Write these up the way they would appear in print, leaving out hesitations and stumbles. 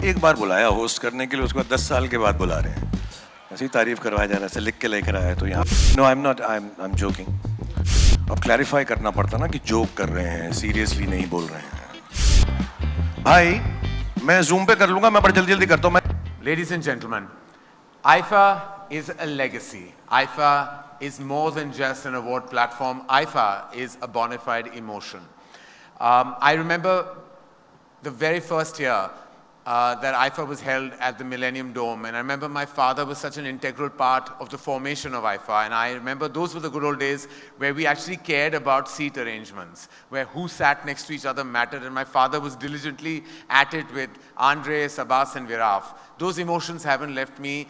एक बार बुलाया होस्ट करने के लिए, उसके बाद 10 साल के बाद बुला रहे हैं। ऐसी तारीफ करवाया जा रहा है, ऐसे लिख के लेकर आया तो यहाँ। No I am not, I am joking. अब क्लैरिफाई करना पड़ता ना कि जोक कर रहे हैं, सीरियसली नहीं बोल रहे हैं। भाई मैं जूम पे कर लूंगा, मैं बड़ा जल्दी जल्दी करता हूँ। Ladies and gentlemen, IFA is a legacy. IFA is more than just an award platform. IFA is a bona fide emotion. I remember the very first year that IFA was held at the Millennium Dome, and I remember my father was such an integral part of the formation of IFA, and I remember those were the good old days where we actually cared about seat arrangements, where who sat next to each other mattered, and my father was diligently at it with Andre, Sabas and Viraf. Those emotions haven't left me.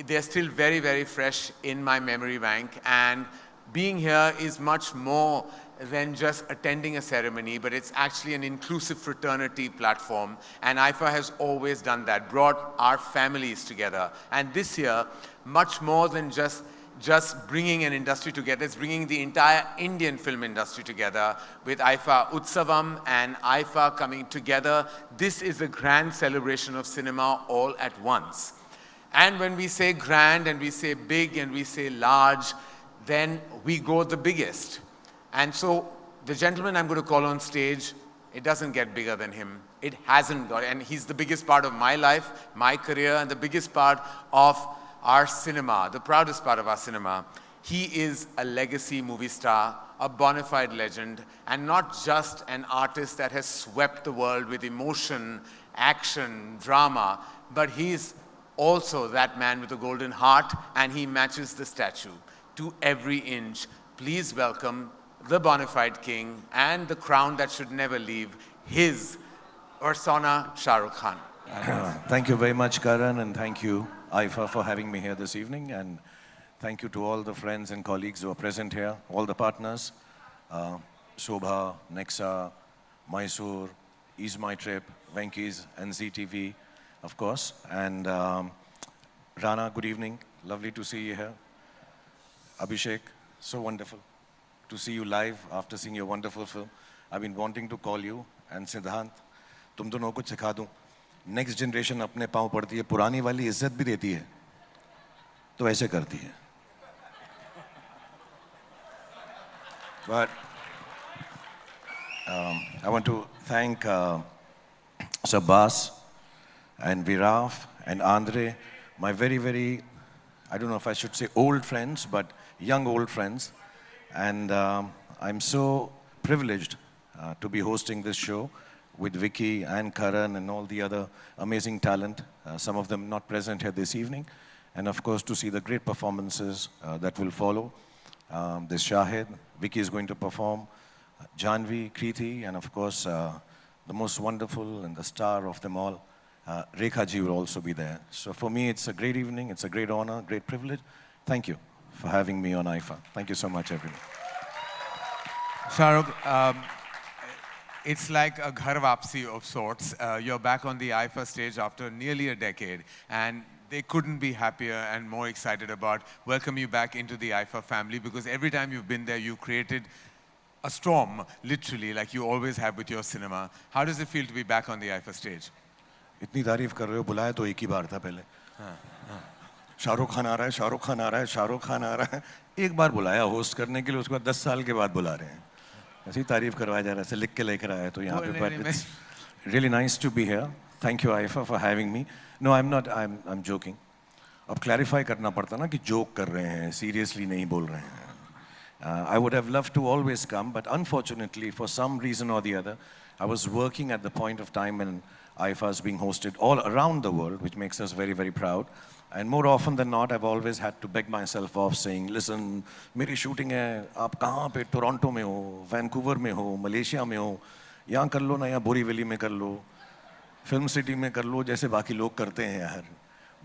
They're still very, very fresh in my memory bank, and being here is much more than just attending a ceremony, but it's actually an inclusive fraternity platform, and IFA has always done that, brought our families together. And this year, much more than just bringing an industry together, it's bringing the entire Indian film industry together with IFA Utsavam and IFA coming together. This is a grand celebration of cinema all at once. And when we say grand and we say big and we say large, then we go the biggest. And so the gentleman I'm going to call on stage, it doesn't get bigger than him. It hasn't got, and he's the biggest part of my life, my career, and the biggest part of our cinema, the proudest part of our cinema. He is a legacy movie star, a bona fide legend, and not just an artist that has swept the world with emotion, action, drama, but he's also that man with a golden heart, and he matches the statue to every inch. Please welcome the bona fide king and the crown that should never leave, his persona, Shah Rukh Khan. Thank you very much, Karan, and thank you, IFA, for having me here this evening. And thank you to all the friends and colleagues who are present here, all the partners, Shobha, Nexa, Mysore, Ease My Trip, Venky's, and ZTV, of course. And Rana, good evening. Lovely to see you here. Abhishek, so wonderful to see you live after seeing your wonderful film. I've been wanting to call you, and Siddhant, तुम दोनों को सिखा दूं. Next generation अपने पाँव पड़ती है, पुरानी वाली इज्जत भी देती है, तो ऐसे करती है. But I want to thank Sabas and Viraf and Andre, my very, very, I don't know if I should say old friends, but young old friends. And I'm so privileged to be hosting this show with Vicky and Karan and all the other amazing talent, some of them not present here this evening. And of course, to see the great performances that will follow. This Shahid, Vicky is going to perform, Janvi, Kriti, and of course, the most wonderful and the star of them all, Rekha ji will also be there. So for me, it's a great evening, it's a great honor, great privilege. Thank you for having me on IFA. Thank you so much, everyone. Shah Rukh, it's like a ghar wapsi of sorts. You're back on the IFA stage after nearly a decade, and they couldn't be happier and more excited about welcoming you back into the IFA family, because every time you've been there, you created a storm, literally, like you always have with your cinema. How does it feel to be back on the IFA stage? इतनी तारीफ कर रहे हो, बुलाया तो एक ही बार था पहले. शाहरुख खान आ रहा है, शाहरुख खान आ रहा है, शाहरुख खान आ रहा है. एक बार बुलाया होस्ट करने के लिए, उसके बाद 10 साल के बाद बुला रहे हैं. ऐसी तारीफ करवाया जा रहा है, ऐसे लिख के लेकर आया तो यहाँ पे. But it's really nice to be here. Thank you, IFA, for having me. No, I'm not, I'm joking. अब क्लैरिफाई करना पड़ता ना कि जोक कर रहे हैं, सीरियसली नहीं बोल रहे हैं. I would have loved to always come, but unfortunately, for some reason or the other, I was working at the point of time when IFA is being hosted all around the world, which makes us very, very proud. And more often than not, I've always had to beg myself off saying, listen, मेरी shooting है, आप कहाँ पे, Toronto में हो, Vancouver में हो, Malaysia में हो, यहाँ कर लो ना, या बोरीवली में कर लो, फिल्म सिटी में कर लो, जैसे बाकी लोग करते हैं यार.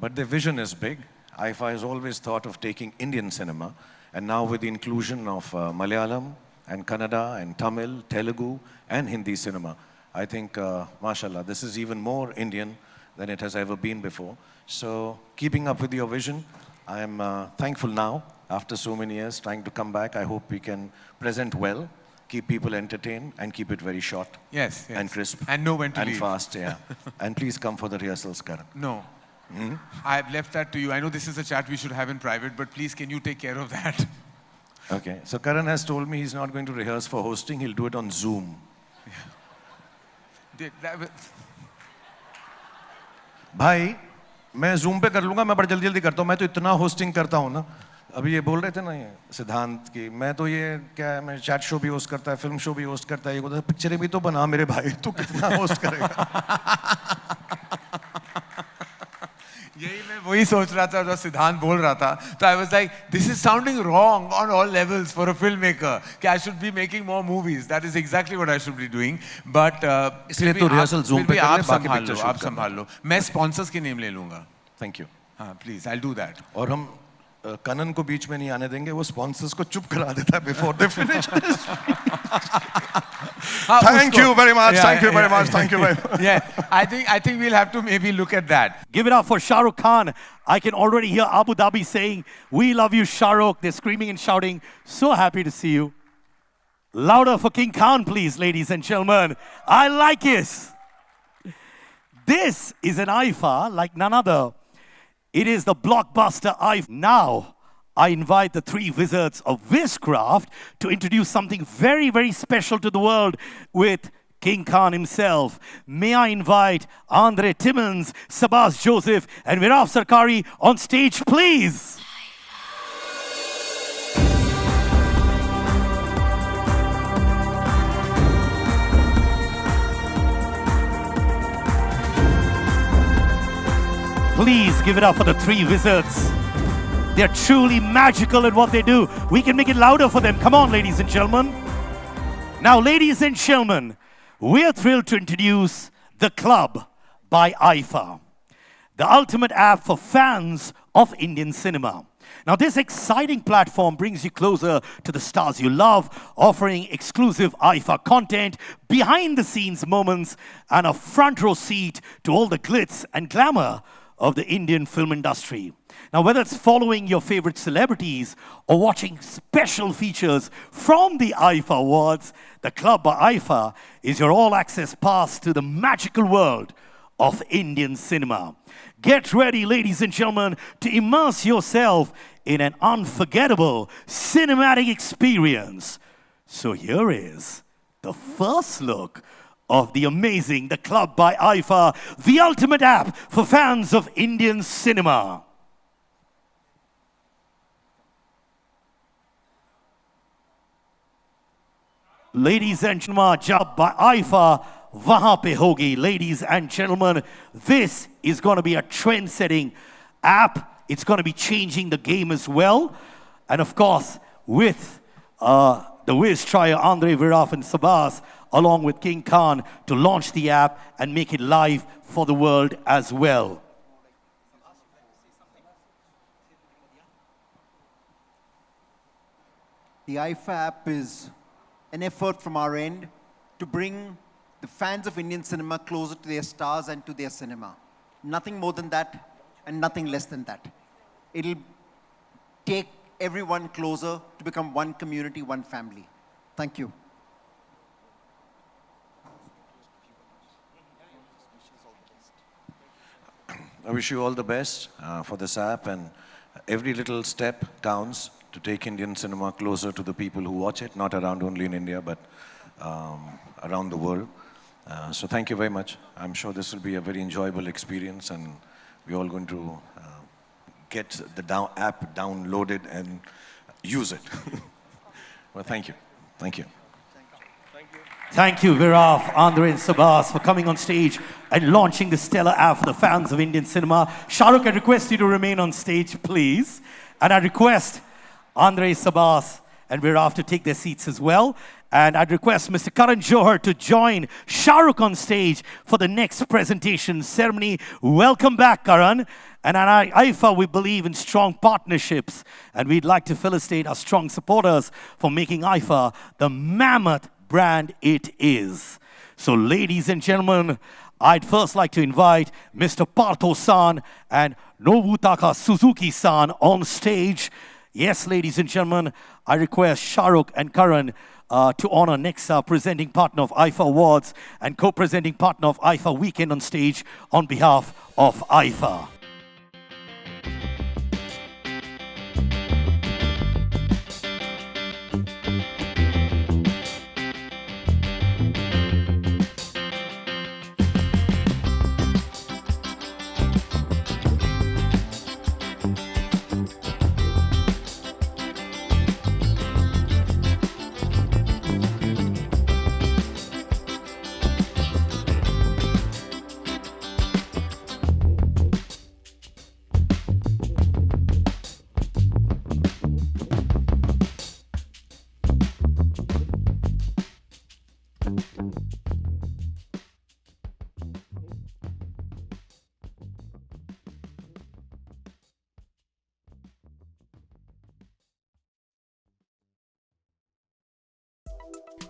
But the vision is big. IFA has always thought of taking Indian cinema, and now with the inclusion of Malayalam and Kannada and Tamil, Telugu and Hindi cinema, I think, mashallah, this is even more Indian than it has ever been before. So, keeping up with your vision, I am thankful now, after so many years, trying to come back. I hope we can present well keep people entertained, and keep it very short. Yes, yes. And crisp. And know when to and leave. fast, yeah. And please come for the rehearsals, Karan. No. I've left that to you. I know this is a chat we should have in private, but please, can you take care of that? Okay. So Karan has told me he's not going to rehearse for hosting. He'll do it on Zoom. भाई मैं Zoom पे कर लूंगा, मैं बड़ा जल्दी जल्दी करता हूँ, मैं तो इतना होस्टिंग करता हूँ ना. अभी ये बोल रहे थे ना ये सिद्धांत की, मैं तो ये क्या है, मैं चैट शो भी होस्ट करता है, फिल्म शो भी होस्ट करता है, ये बोलता है पिक्चरें भी तो बना मेरे भाई, तू कितना होस्ट करेगा. यही मैं वही सोच रहा था जब सिद्धांत बोल रहा था, तो I was like, this is sounding wrong on all levels for a filmmaker. कि I should be making more movies. That is exactly what I should be doing. But इसलिए तो rehearsal Zoom पे कर ले, बाकी picture shoot आप संभाल लो. मैं sponsors की name ले लूँगा. Thank you. हाँ, please, I'll do that. और हम कनन को बीच में नहीं आने देंगे, वो स्पॉन्सर्स को चुप करा देता है before they finish. Thank you very much. Thank you very much. Thank you very much. Yeah, I think we'll have to maybe look at that. Give it up for Shah Rukh Khan. I can already hear Abu Dhabi saying, "We love you, Shah Rukh." They're screaming and shouting. So happy to see you. Louder for King Khan, please, ladies and gentlemen. I like this. This is an IFA like none other. It is the blockbuster IFA. Now, I invite the three wizards of Wizcraft to introduce something very, very special to the world with King Khan himself. May I invite Andre Timmons, Sabas Joseph, and Viraf Sarkari on stage, please. Please give it up for the three wizards. They're truly magical at what they do. We can make it louder for them. Come on, ladies and gentlemen. Now, ladies and gentlemen, we're thrilled to introduce The Club by IFA, the ultimate app for fans of Indian cinema. Now, this exciting platform brings you closer to the stars you love, offering exclusive IFA content, behind-the-scenes moments, and a front row seat to all the glitz and glamour of the Indian film industry. Now, whether it's following your favorite celebrities or watching special features from the IFA Awards, The Club by IFA is your all-access pass to the magical world of Indian cinema. Get ready, ladies and gentlemen, to immerse yourself in an unforgettable cinematic experience. So here is the first look of the amazing The Club by IFA, the ultimate app for fans of Indian cinema. Ladies and gentlemen, job by IFA, wahan pe hogi. Ladies and gentlemen, this is going to be a trend-setting app. It's going to be changing the game as well. And of course, with the Wiz trio, Andre, Viraf, and Sabas, along with King Khan, to launch the app and make it live for the world as well. The IFA app is an effort from our end to bring the fans of Indian cinema closer to their stars and to their cinema. Nothing more than that and nothing less than that. It'll take everyone closer to become one community, one family. Thank you. I wish you all the best for this app, and every little step counts to take Indian cinema closer to the people who watch it, not around only in India, but around the world. So thank you very much. I'm sure this will be a very enjoyable experience, and we're all going to get the app downloaded and use it. Well, thank you. Thank you. Thank you, Viraf, Andre, and Sabas, for coming on stage and launching the stellar app for the fans of Indian cinema. Shah Rukh, I request you to remain on stage, please. And I request Andre, Sabas, and Viraf to take their seats as well. And I'd request Mr. Karan Johar to join Shah Rukh on stage for the next presentation ceremony. Welcome back, Karan. And at IFA, we believe in strong partnerships. And we'd like to felicitate our strong supporters for making IFA the mammoth brand it is. So, ladies and gentlemen, I'd first like to invite Mr. Partho-san and Nobutaka Suzuki-san on stage. Yes, ladies and gentlemen, I request Shahrukh and Karan to honor next presenting partner of IFA Awards and co-presenting partner of IFA Weekend on stage on behalf of IFA.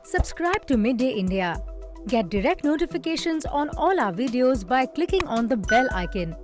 Subscribe to Midday India. Get direct notifications on all our videos by clicking on the bell icon.